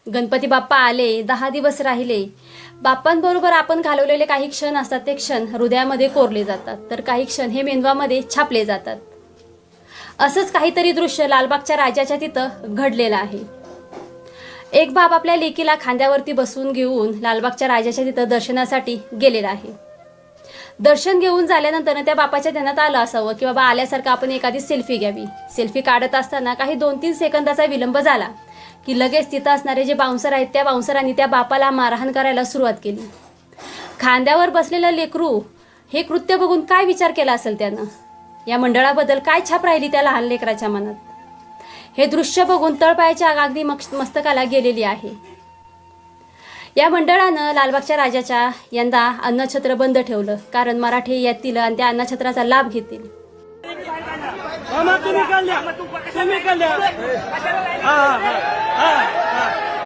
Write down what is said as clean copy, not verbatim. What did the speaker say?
गणपती बाप्पा आले, 10 दिवस राहिले. बाप्पांबरोबर आपण घालवलेले काही क्षण असतात ते क्षण हृदयामध्ये कोरले जातात, तर काही क्षण हे मेंदवामध्ये छापले जातात. असंच काहीतरी दृश्य लालबागच्या राजाच्या तिथं घडलेलं आहे. एक बाप आपल्या लेकीला खांद्यावरती बसवून घेऊन लालबागच्या राजाच्या तिथं दर्शनासाठी गेलेला आहे. दर्शन घेऊन झाल्यानंतर त्या बापाच्या ध्यानात आलं असावं की बाबा आल्यासारखं आपण एखादी सेल्फी घ्यावी. सेल्फी काढत असताना काही 2-3 सेकंदाचा विलंब झाला की लगेच तिथं असणारे जे बाउन्सर आहेत त्या बाउन्सरांनी त्या बापाला मारहाण करायला सुरुवात केली. खांद्यावर बसलेलं लेकरू हे कृत्य बघून काय विचार केला असेल त्यानं, या मंडळाबद्दल काय छाप राहिली त्या लहान लेकराच्या मनात, हे दृश्य बघून तळपायाच्या आग अगदी मस्तकाला गेलेली आहे. या मंडळानं लालबागच्या राजाच्या यंदा अन्नछत्र बंद ठेवलं, कारण मराठी येतील आणि त्या अन्नछत्राचा लाभ घेतील. तुम्ही